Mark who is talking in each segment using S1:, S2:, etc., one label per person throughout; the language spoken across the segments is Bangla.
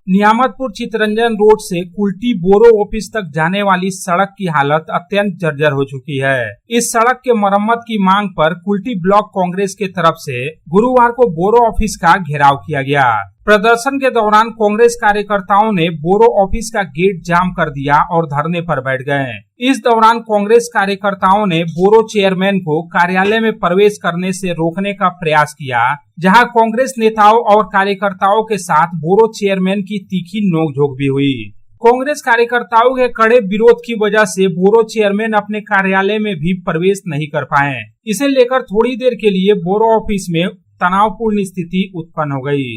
S1: नियामतपुर चितरंजन रोड से कुल्टी बोरो ऑफिस तक जाने वाली सड़क की हालत अत्यंत जर्जर हो चुकी है। इस सड़क के मरम्मत की मांग पर कुल्टी ब्लॉक कांग्रेस के तरफ से गुरुवार को बोरो ऑफिस का घेराव किया गया। प्रदर्शन के दौरान कांग्रेस कार्यकर्ताओं ने बोरो ऑफिस का गेट जाम कर दिया और धरने पर बैठ गए। इस दौरान कांग्रेस कार्यकर्ताओं ने बोरो चेयरमैन को कार्यालय में प्रवेश करने से रोकने का प्रयास किया, जहां कांग्रेस नेताओं और कार्यकर्ताओं के साथ बोरो चेयरमैन की तीखी नोकझोंक भी हुई। कांग्रेस कार्यकर्ताओं के कड़े विरोध की वजह से बोरो चेयरमैन अपने कार्यालय में भी प्रवेश नहीं कर पाए। इसे लेकर थोड़ी देर के लिए बोरो ऑफिस में तनावपूर्ण स्थिति उत्पन्न हो गई।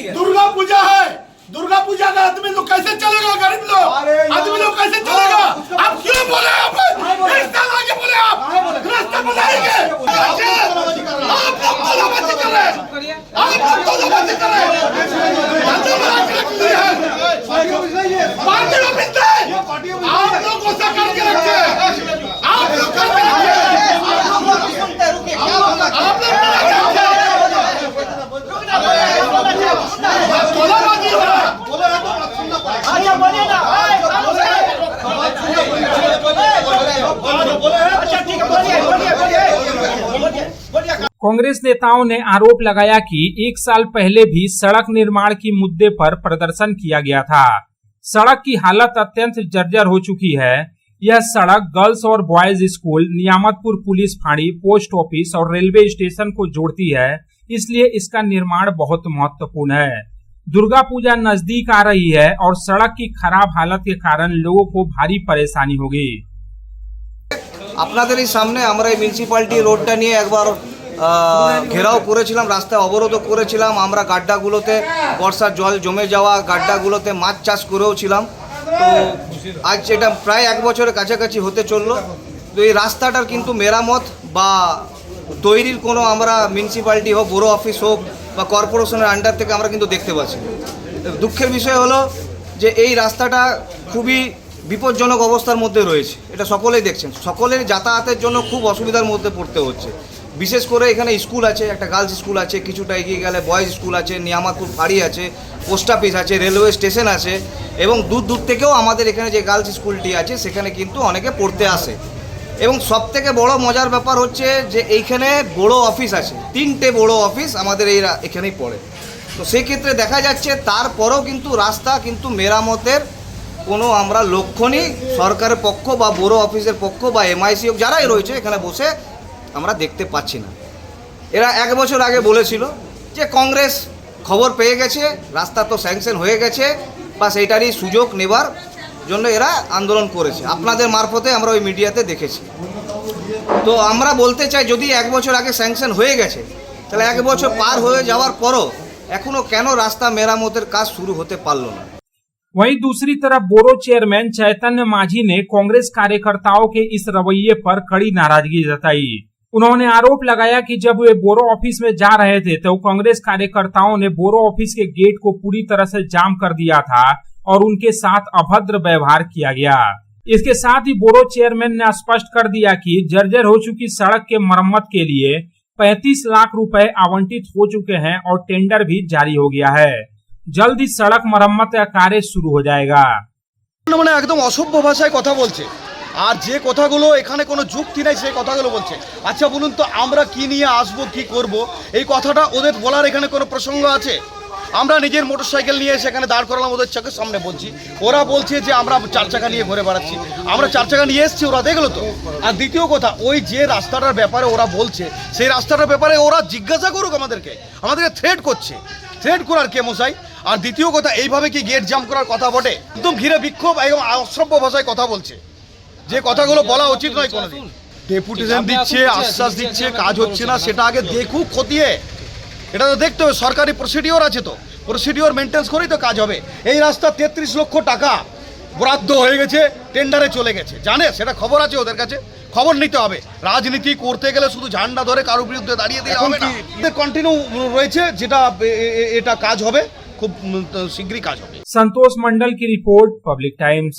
S2: दुर्गा पूजा है, दुर्गा पूजा का आदमी लोग कैसे चलेगा? गरीब लोग आदमी लोग कैसे चलेगा? आप क्यों बोले? आप रास्ता आगे बोले, आप रास्ता बनाएंगे, आप लोग तोलाबाजी कर रहे हैं, आप लोग तोलाबाजी कर रहे हैं। पार्टी ऑफिस है, आप लोग को सरकार के रखते हैं, आप लोग करके रखते हैं, आप लोग तोलाबाजी हो रहा है। अच्छा बोलिए ना, अच्छा ठीक है, बोलिए।
S1: कांग्रेस नेताओं ने आरोप लगाया कि 1 साल पहले भी सड़क निर्माण की मुद्दे पर प्रदर्शन किया गया था। सड़क की हालत अत्यंत जर्जर हो चुकी है। यह सड़क गर्ल्स और बॉयज स्कूल, नियामतपुर पुलिस फाड़ी, पोस्ट ऑफिस और रेलवे स्टेशन को जोड़ती है, इसलिए इसका निर्माण बहुत महत्वपूर्ण है। दुर्गा पूजा नजदीक आ रही है और सड़क की खराब हालत के कारण लोगों को भारी परेशानी होगी।
S3: আপনাদের সামনে আমরা এই মিউনিসিপ্যালিটি রোডটা নিয়ে একবার ঘেরাও করেছিলাম, রাস্তায় অবরোধ করেছিলাম। আমরা গাড্ডাগুলোতে বর্ষার জল জমে যাওয়া গাড্ডাগুলোতে মাছ চাষ করেও ছিলাম। তো আজ এটা প্রায় 1 বছরের কাছাকাছি হতে চললো। তো এই রাস্তাটার কিন্তু মেরামত বা তৈরির কোনো আমরা মিউনিসিপ্যালিটি হোক, বড়ো অফিস হোক বা কর্পোরেশনের আন্ডার থেকে আমরা কিন্তু দেখতে পাচ্ছি। দুঃখের বিষয় হলো যে এই রাস্তাটা খুবই বিপজ্জনক অবস্থার মধ্যে রয়েছে, এটা সকলেই দেখছেন। সকলের যাতায়াতের জন্য খুব অসুবিধার মধ্যে পড়তে হচ্ছে। বিশেষ করে এখানে স্কুল আছে, একটা গার্লস স্কুল আছে, কিছুটা এগিয়ে গেলে বয়েজ স্কুল আছে, নিয়ামতপুর ফাঁড়ি আছে, পোস্ট অফিস আছে, রেলওয়ে স্টেশন আছে এবং দূর দূর থেকেও আমাদের এখানে যে গার্লস স্কুলটি আছে সেখানে কিন্তু অনেকে পড়তে আসে। এবং সবথেকে বড় মজার ব্যাপার হচ্ছে যে এইখানে বড় অফিস আছে, 3টে বড় অফিস আমাদের এখানেই পড়ে। তো সেক্ষেত্রে দেখা যাচ্ছে তারপরেও কিন্তু রাস্তা কিন্তু মেরামতের কোনো আমরা লক্ষণই সরকারের পক্ষ বা বড় অফিসের পক্ষ বা এমআইসি যারাই রয়েছে এখানে বসে আমরা দেখতে পাচ্ছি না। এরা 1 বছর আগে বলেছিল যে কংগ্রেস খবর পেয়ে গেছে, রাস্তা তো স্যাংশন হয়ে গেছে, বা সেইটারই সুযোগ নেবার জন্য এরা আন্দোলন করেছে। আপনাদের মারফতে আমরা ওই মিডিয়াতে দেখেছি। তো আমরা বলতে চাই যদি 1 বছর আগে স্যাংশন হয়ে গেছে তাহলে 1 বছর পার হয়ে যাওয়ার পরও এখনো কেন রাস্তা মেরামতের কাজ শুরু হতে পারলো না।
S1: वहीं दूसरी तरफ बोरो चेयरमैन चैतन्य माझी ने कांग्रेस कार्यकर्ताओं के इस रवैये पर कड़ी नाराजगी जताई। उन्होंने आरोप लगाया कि जब वे बोरो ऑफिस में जा रहे थे तो कांग्रेस कार्यकर्ताओं ने बोरो ऑफिस के गेट को पूरी तरह से जाम कर दिया था और उनके साथ अभद्र व्यवहार किया गया। इसके साथ ही बोरो चेयरमैन ने स्पष्ट कर दिया कि जर्जर हो चुकी सड़क के मरम्मत के लिए 35 लाख रुपए आवंटित हो चुके हैं और टेंडर भी जारी हो गया है। जल्द ही सड़क मरम्मत का कार्य शुरू हो जाएगा।
S2: মানে একদম অসভ্য ভাষায় কথা বলছে, আর যে কথাগুলো এখানে কোনো যুক্তি নাই সেই কথাগুলো বলছে। আচ্ছা বলুন তো আমরা কি নিয়ে আসবো, কি করব, এই কথাটা ওদের বলার এখানে কোনো প্রসঙ্গ আছে? আমরা নিজের মোটরসাইকেল নিয়ে সেখানে দাঁড় করালাম, ওদের চোখের সামনে বলছি। ওরা বলছে যে আমরা 4 চাকা নিয়ে ঘুরে বেড়াচ্ছি। আমরা 4 চাকা নিয়ে এসেছি, ওরা দেখলো তো। আর দ্বিতীয় কথা, ওই যে রাস্তাটার ব্যাপারে ওরা বলছে সেই রাস্তাটার ব্যাপারে ওরা জিজ্ঞাসা করুক আমাদেরকে থ্রেট করছে। থ্রেট করার কে মশাই? আর দ্বিতীয় কথা, এইভাবে কি গেট জাম করার কথা বটে? একদম ঘিরে বিক্ষোভ এবং অসভ্য ভাষায় কথা বলছে, যে কথাগুলো বলা উচিত নয় কোনোদিন। ডেপুটেশন দিচ্ছে, আশ্বাস দিচ্ছে, কাজ হচ্ছে না, সেটা আগে দেখুক খতিয়ে। এটা তো দেখতে হবে, সরকারি প্রসিডিওর আছে, তো প্রসিডিওর মেনটেন্স করেই তো কাজ হবে। এই রাস্তা 33 লক্ষ টাকা বরাদ্দ হয়ে গেছে, টেন্ডারে চলে গেছে, জানে সেটা খবর আছে ওদের কাছে, খবর নিতে হবে। রাজনীতি করতে গেলে শুধু ঝান্ডা ধরে কারোর বিরুদ্ধে দাঁড়িয়ে দিলে হবে না। কন্টিনিউ রয়েছে, যেটা এটা কাজ হবে, খুব শীঘ্রই কাজ হবে।
S1: संतोष मंडल की रिपोर्ट, पब्लिक टाइम्स।